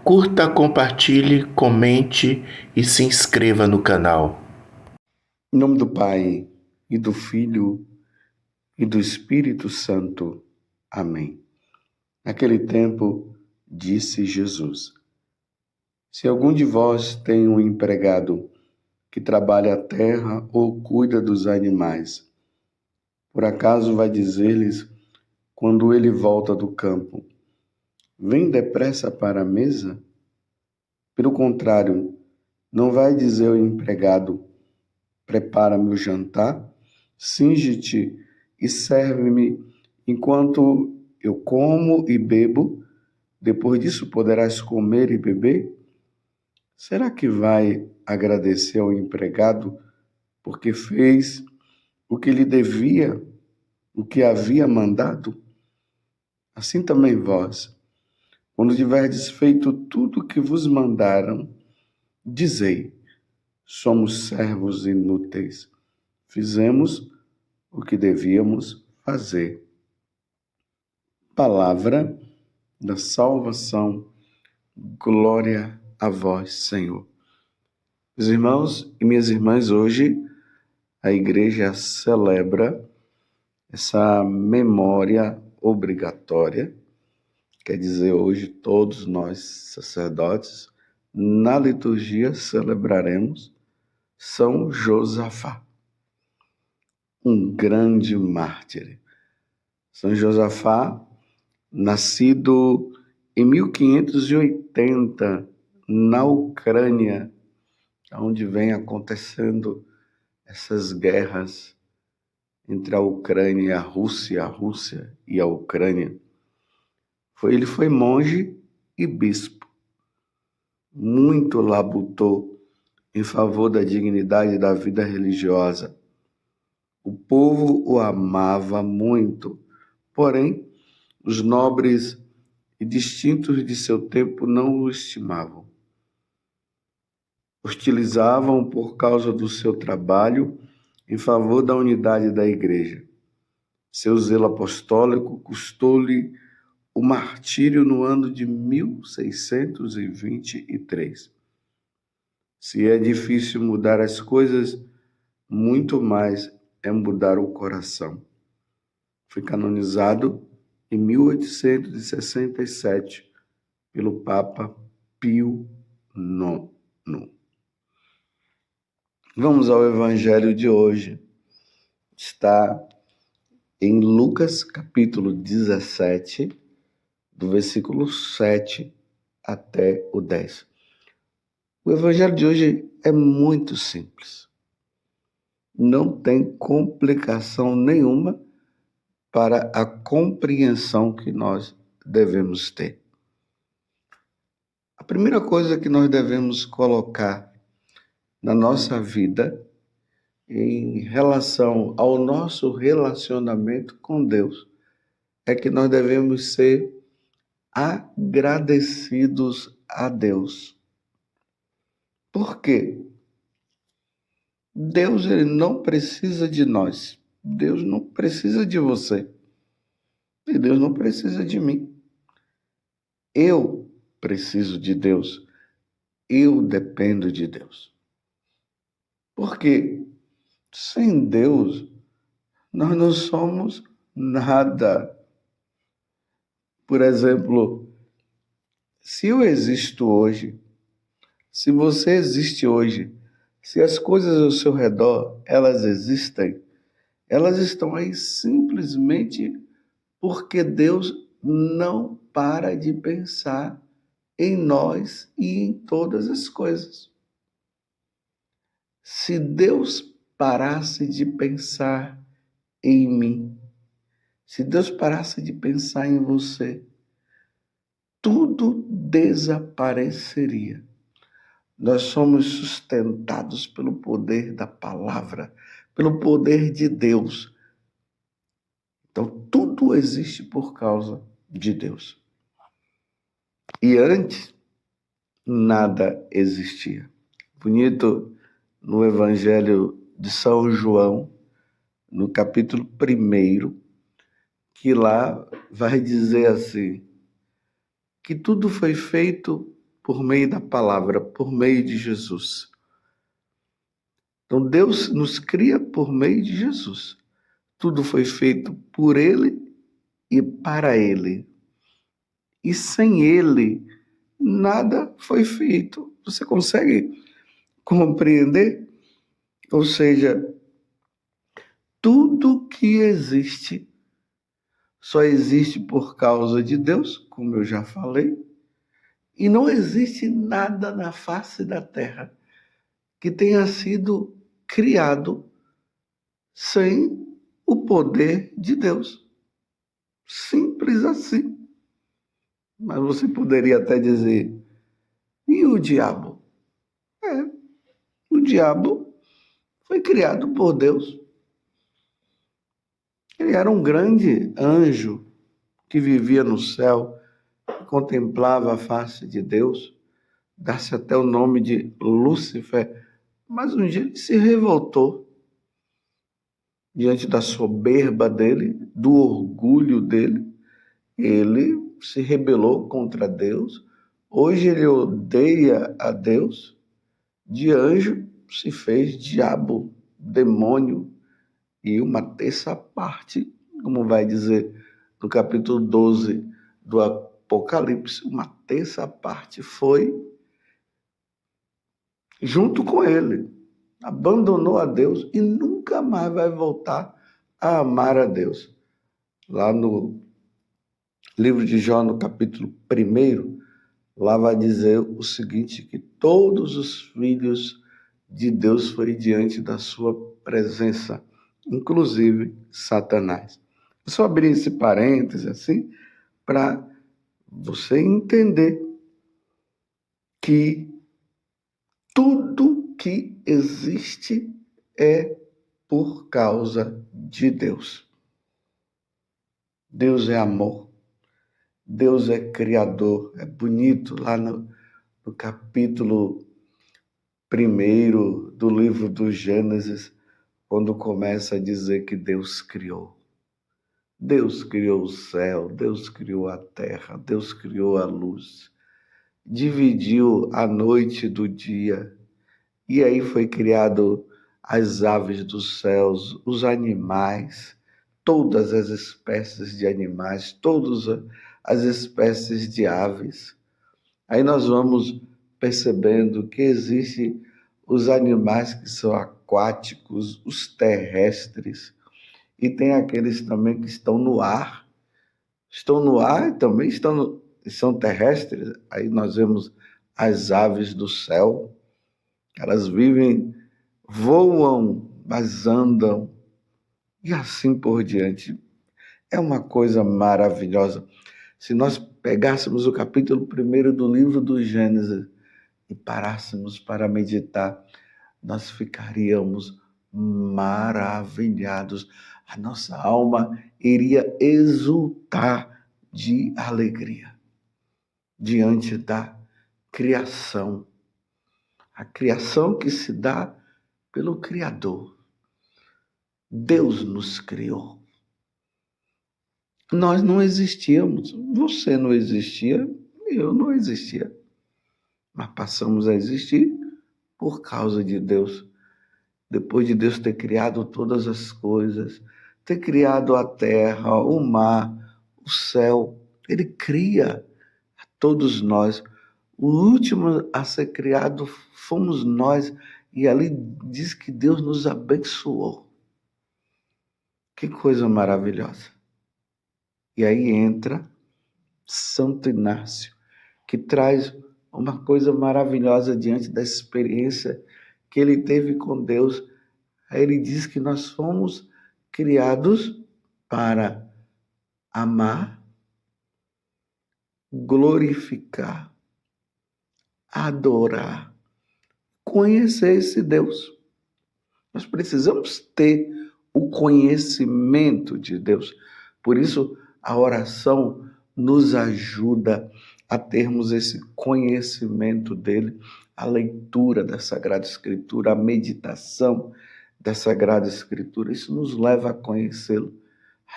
Curta, compartilhe, comente e se inscreva no canal. Em nome do Pai, e do Filho, e do Espírito Santo. Amém. Naquele tempo, disse Jesus: Se algum de vós tem um empregado que trabalha a terra ou cuida dos animais, por acaso vai dizer-lhes, quando ele volta do campo: Vem depressa para a mesa? Pelo contrário, não vai dizer ao empregado: Prepara-me o jantar, singe-te e serve-me enquanto eu como e bebo, depois disso poderás comer e beber? Será que vai agradecer ao empregado porque fez o que lhe devia, o que havia mandado? Assim também vós, quando tiverdes feito tudo o que vos mandaram, dizei: somos servos inúteis, fizemos o que devíamos fazer. Palavra da salvação, glória a vós, Senhor. Meus irmãos e minhas irmãs, hoje a igreja celebra essa memória obrigatória, quer dizer, hoje todos nós sacerdotes, na liturgia celebraremos São Josafá, um grande mártir. São Josafá, nascido em 1580, na Ucrânia, onde vem acontecendo essas guerras entre a Ucrânia e a Rússia e a Ucrânia. Ele foi monge e bispo. Muito labutou em favor da dignidade da vida religiosa. O povo o amava muito, porém, os nobres e distintos de seu tempo não o estimavam. Hostilizavam por causa do seu trabalho em favor da unidade da igreja. Seu zelo apostólico custou-lhe o martírio no ano de 1623. Se é difícil mudar as coisas, muito mais é mudar o coração. Foi canonizado em 1867 pelo Papa Pio IX. Vamos ao Evangelho de hoje. Está em Lucas, capítulo 17, do versículo 7 até o 10. O Evangelho de hoje é muito simples. Não tem complicação nenhuma para a compreensão que nós devemos ter. A primeira coisa que nós devemos colocar na nossa vida em relação ao nosso relacionamento com Deus é que nós devemos ser agradecidos a Deus. Por quê? Deus, ele não precisa de nós. Deus não precisa de você. E Deus não precisa de mim. Eu preciso de Deus. Eu dependo de Deus. Porque sem Deus, nós não somos nada. Por exemplo, se eu existo hoje, se você existe hoje, se as coisas ao seu redor, elas existem, elas estão aí simplesmente porque Deus não para de pensar em nós e em todas as coisas. Se Deus parasse de pensar em mim, se Deus parasse de pensar em você, tudo desapareceria. Nós somos sustentados pelo poder da palavra, pelo poder de Deus. Então, tudo existe por causa de Deus. E antes, nada existia. Bonito no Evangelho de São João, no capítulo 1, que lá vai dizer assim, que tudo foi feito por meio da palavra, por meio de Jesus. Então Deus nos cria por meio de Jesus. Tudo foi feito por Ele e para Ele. E sem Ele, nada foi feito. Você consegue compreender? Ou seja, tudo que existe só existe por causa de Deus, como eu já falei, e não existe nada na face da terra que tenha sido criado sem o poder de Deus. Simples assim. Mas você poderia até dizer, e o diabo? O diabo foi criado por Deus. Ele era um grande anjo que vivia no céu, contemplava a face de Deus, dá-se até o nome de Lúcifer, mas um dia ele se revoltou diante da soberba dele, do orgulho dele. Ele se rebelou contra Deus. Hoje ele odeia a Deus. De anjo se fez diabo, demônio, e uma terça parte, como vai dizer no capítulo 12 do Apocalipse, uma terça parte foi junto com ele, abandonou a Deus e nunca mais vai voltar a amar a Deus. Lá no livro de Jó, no capítulo 1, lá vai dizer o seguinte, que todos os filhos de Deus foram diante da sua presença, inclusive Satanás. Eu só abri esse parêntese assim para você entender que tudo que existe é por causa de Deus. Deus é amor. Deus é criador. É bonito lá no capítulo 1 do livro do Gênesis, quando começa a dizer que Deus criou. Deus criou o céu, Deus criou a terra, Deus criou a luz, dividiu a noite do dia, e aí foi criado as aves dos céus, os animais, todas as espécies de animais, todas as espécies de aves. Aí nós vamos percebendo que existem os animais que são aquáticos, os terrestres, e tem aqueles também que estão no ar. Estão no ar e também são terrestres. Aí nós vemos as aves do céu. Elas vivem, voam, mas andam. E assim por diante. É uma coisa maravilhosa. Se nós pegássemos o capítulo 1 do livro do Gênesis e parássemos para meditar, nós ficaríamos maravilhados. A nossa alma iria exultar de alegria diante da criação. A criação que se dá pelo Criador. Deus nos criou. Nós não existíamos. Você não existia, eu não existia. Mas passamos a existir por causa de Deus. Depois de Deus ter criado todas as coisas, ter criado a terra, o mar, o céu, Ele cria a todos nós. O último a ser criado fomos nós, e ali diz que Deus nos abençoou. Que coisa maravilhosa. E aí entra Santo Inácio, que traz uma coisa maravilhosa diante da experiência que ele teve com Deus. Aí ele diz que nós fomos criados para amar, glorificar, adorar, conhecer esse Deus. Nós precisamos ter o conhecimento de Deus. Por isso, a oração nos ajuda a termos esse conhecimento dele, a leitura da Sagrada Escritura, a meditação da Sagrada Escritura. Isso nos leva a conhecê-lo.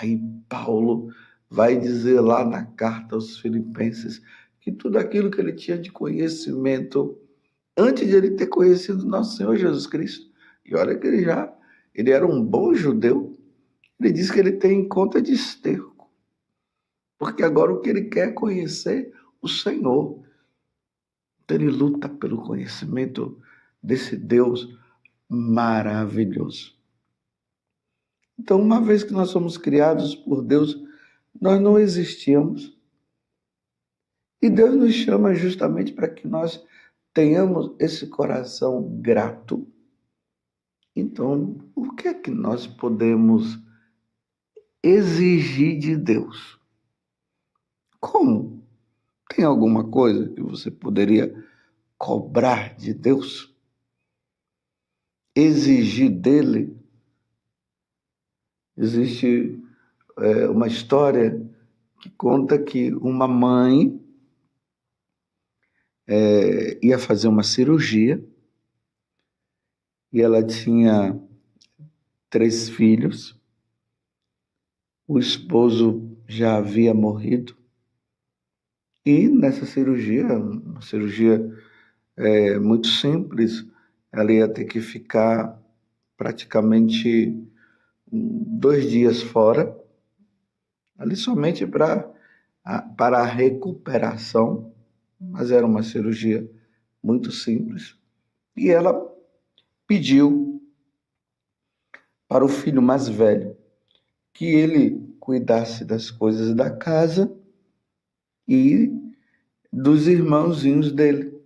Aí Paulo vai dizer lá na carta aos Filipenses que tudo aquilo que ele tinha de conhecimento antes de ele ter conhecido nosso Senhor Jesus Cristo. E olha que ele era um bom judeu. Ele diz que ele tem conta de esterco, porque agora o que ele quer é conhecer o Senhor. Então ele luta pelo conhecimento desse Deus maravilhoso. Então, uma vez que nós somos criados por Deus, nós não existíamos. E Deus nos chama justamente para que nós tenhamos esse coração grato. Então, o que é que nós podemos exigir de Deus? Como? Tem alguma coisa que você poderia cobrar de Deus? Exigir dele? Existe uma história que conta que uma mãe ia fazer uma cirurgia e ela tinha 3 filhos. O esposo já havia morrido. E nessa cirurgia, uma cirurgia muito simples, ela ia ter que ficar praticamente 2 dias fora, ali somente para a recuperação, mas era uma cirurgia muito simples. E ela pediu para o filho mais velho que ele cuidasse das coisas da casa e dos irmãozinhos dele.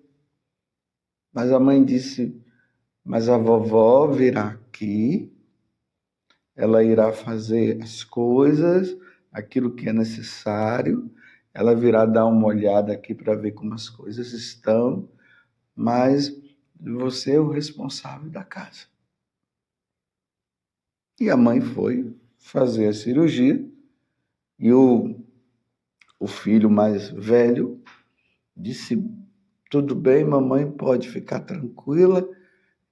Mas a mãe disse, mas a vovó virá aqui, ela irá fazer as coisas, aquilo que é necessário, ela virá dar uma olhada aqui para ver como as coisas estão, mas você é o responsável da casa. E a mãe foi fazer a cirurgia e o filho mais velho disse, tudo bem, mamãe, pode ficar tranquila,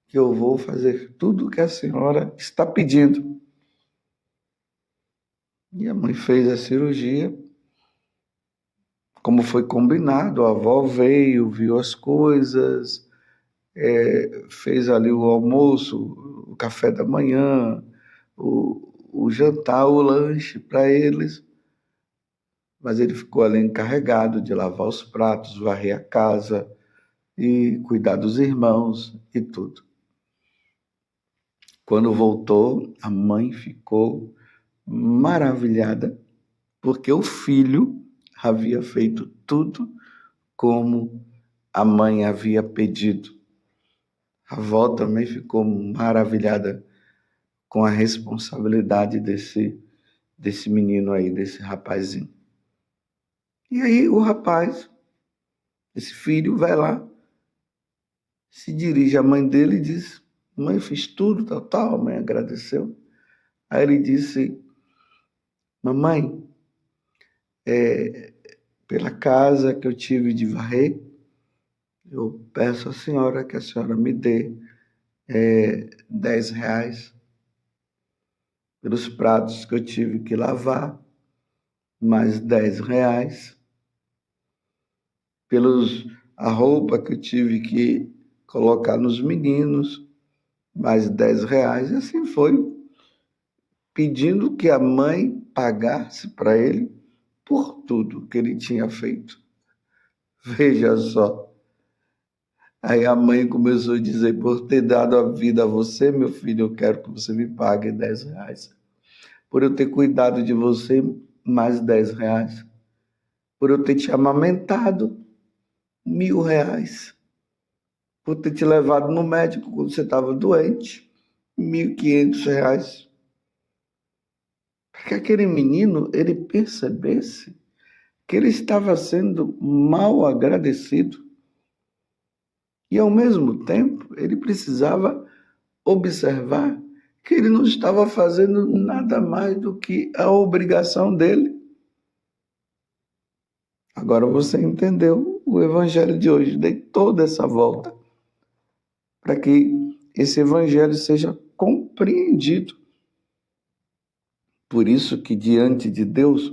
que eu vou fazer tudo o que a senhora está pedindo. E a mãe fez a cirurgia, como foi combinado, a avó veio, viu as coisas, fez ali o almoço, o café da manhã, o jantar, o lanche para eles. Mas ele ficou ali encarregado de lavar os pratos, varrer a casa e cuidar dos irmãos e tudo. Quando voltou, a mãe ficou maravilhada, porque o filho havia feito tudo como a mãe havia pedido. A avó também ficou maravilhada com a responsabilidade desse menino aí, desse rapazinho. E aí o rapaz, esse filho, vai lá, se dirige à mãe dele e diz, mãe, fiz tudo, tal, a mãe agradeceu. Aí ele disse, mamãe, pela casa que eu tive de varrer, eu peço à senhora que a senhora me dê 10 reais. Pelos pratos que eu tive que lavar, mais 10 reais. A roupa que eu tive que colocar nos meninos, mais 10 reais. E assim foi, pedindo que a mãe pagasse para ele por tudo que ele tinha feito. Veja só. Aí a mãe começou a dizer, por ter dado a vida a você, meu filho, eu quero que você me pague 10 reais. Por eu ter cuidado de você, mais 10 reais. Por eu ter te amamentado, 1.000 reais. Por ter te levado no médico quando você estava doente, 1.500 reais. Para que aquele menino, ele percebesse que ele estava sendo mal agradecido. E, ao mesmo tempo, ele precisava observar que ele não estava fazendo nada mais do que a obrigação dele. Agora você entendeu o evangelho de hoje. Dei toda essa volta para que esse evangelho seja compreendido. Por isso que diante de Deus,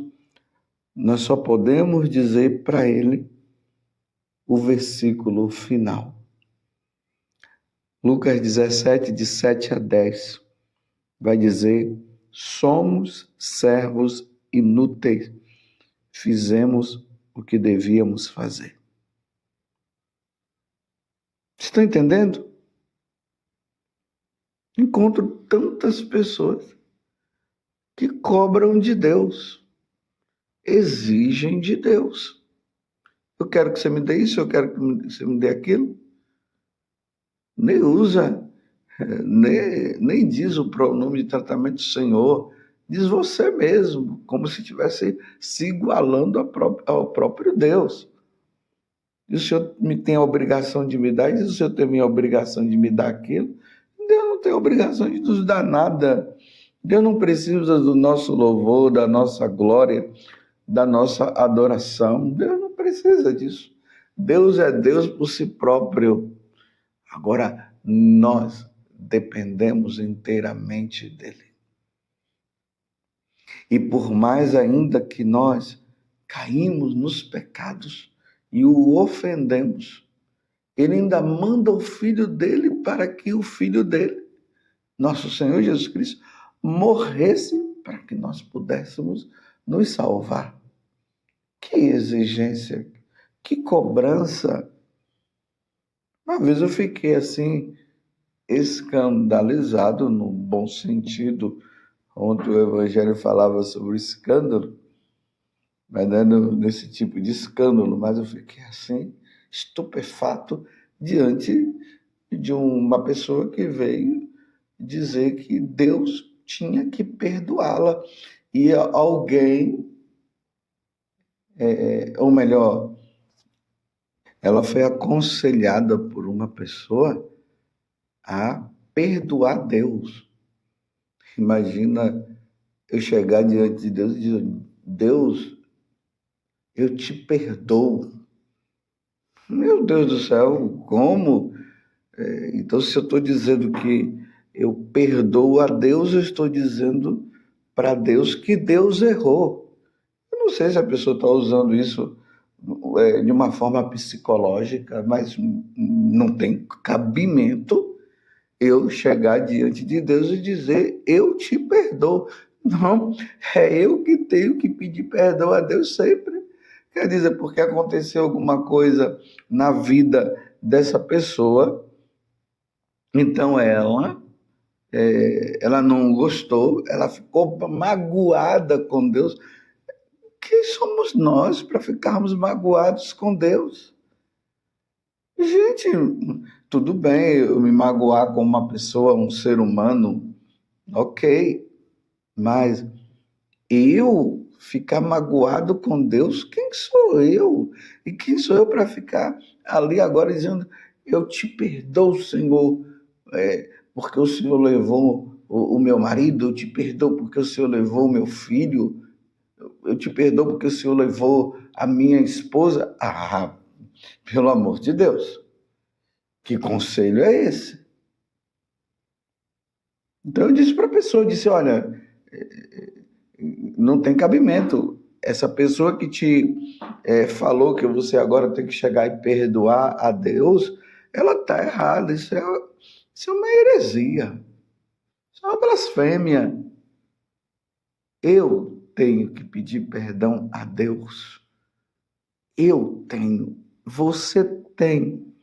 nós só podemos dizer para Ele o versículo final. Lucas 17, de 7 a 10, vai dizer: somos servos inúteis, fizemos o que devíamos fazer. Estão entendendo? Encontro tantas pessoas que cobram de Deus, exigem de Deus. Eu quero que você me dê isso, eu quero que você me dê aquilo. Nem usa, nem diz o pronome de tratamento Senhor, diz você mesmo, como se estivesse se igualando ao próprio Deus. E o Senhor me tem a obrigação de me dar, e diz o Senhor tem a obrigação de me dar aquilo. Deus não tem a obrigação de nos dar nada. Deus não precisa do nosso louvor, da nossa glória, da nossa adoração. Deus não precisa disso. Deus é Deus por si próprio. Agora, nós dependemos inteiramente dele. E por mais ainda que nós caímos nos pecados e o ofendemos, ele ainda manda o Filho dele para que o Filho dele, nosso Senhor Jesus Cristo, morresse para que nós pudéssemos nos salvar. Que exigência, que cobrança. Uma vez eu fiquei assim, escandalizado, no bom sentido, onde o Evangelho falava sobre escândalo, mas não é nesse tipo de escândalo, mas eu fiquei assim, estupefato, diante de uma pessoa que veio dizer que Deus tinha que perdoá-la. E alguém, ou melhor, ela foi aconselhada por uma pessoa a perdoar Deus. Imagina eu chegar diante de Deus e dizer: Deus, eu te perdoo. Meu Deus do céu, como? Então, se eu estou dizendo que eu perdoo a Deus, eu estou dizendo para Deus que Deus errou. Eu não sei se a pessoa está usando isso de uma forma psicológica, mas não tem cabimento eu chegar diante de Deus e dizer: eu te perdoo. Não, é eu que tenho que pedir perdão a Deus sempre. Quer dizer, porque aconteceu alguma coisa na vida dessa pessoa, então ela não gostou, ela ficou magoada com Deus. Quem somos nós para ficarmos magoados com Deus? Gente, tudo bem eu me magoar com uma pessoa, um ser humano, ok, mas eu ficar magoado com Deus, quem sou eu? E quem sou eu para ficar ali agora dizendo: eu te perdoo, Senhor, porque o Senhor levou o meu marido, eu te perdoo porque o Senhor levou o meu filho, eu te perdoo porque o Senhor levou a minha esposa. Ah, pelo amor de Deus, que conselho é esse? Então eu disse para a pessoa, eu disse: olha, não tem cabimento. Essa pessoa que te falou que você agora tem que chegar e perdoar a Deus, ela está errada. Isso é uma heresia. Isso é uma blasfêmia. Eu tenho que pedir perdão a Deus. Eu tenho. Você tem.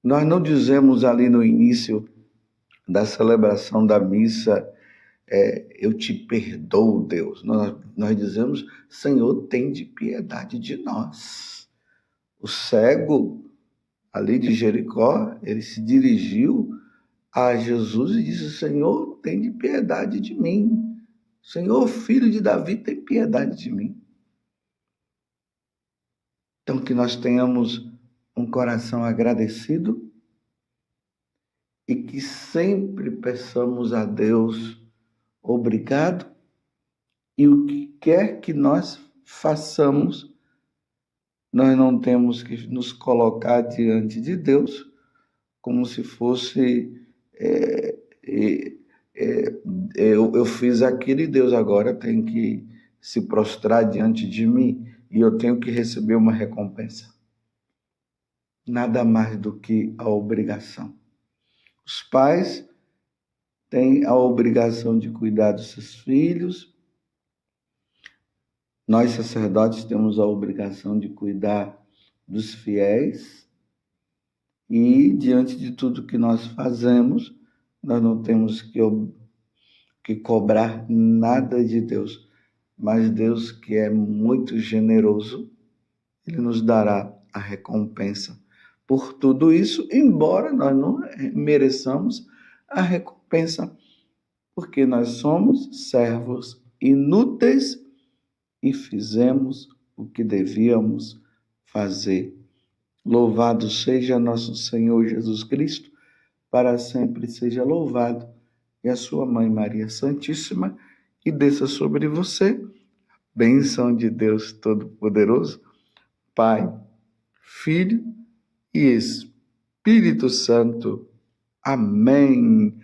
Nós não dizemos ali no início da celebração da missa: eu te perdoo, Deus. Nós dizemos: Senhor, tem de piedade de nós. O cego ali de Jericó, ele se dirigiu a Jesus e disse: Senhor, tem de piedade de mim. Senhor, filho de Davi, tem piedade de mim. Então, que nós tenhamos um coração agradecido e que sempre peçamos a Deus obrigado, e o que quer que nós façamos, nós não temos que nos colocar diante de Deus como se fosse eu fiz aquilo e Deus agora tem que se prostrar diante de mim e eu tenho que receber uma recompensa. nada mais do que a obrigação. Os pais têm a obrigação de cuidar dos seus filhos. Nós, sacerdotes, temos a obrigação de cuidar dos fiéis. E, diante de tudo que nós fazemos, nós não temos que cobrar nada de Deus. Mas Deus, que é muito generoso, Ele nos dará a recompensa por tudo isso, embora nós não mereçamos a recompensa, porque nós somos servos inúteis e fizemos o que devíamos fazer. Louvado seja nosso Senhor Jesus Cristo, para sempre seja louvado, e a sua Mãe Maria Santíssima, e desça sobre você a bênção de Deus Todo-Poderoso, Pai, Filho e Espírito Santo. Amém.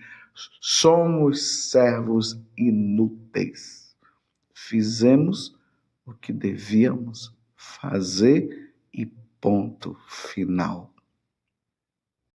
Somos servos inúteis. Fizemos o que devíamos fazer e ponto final.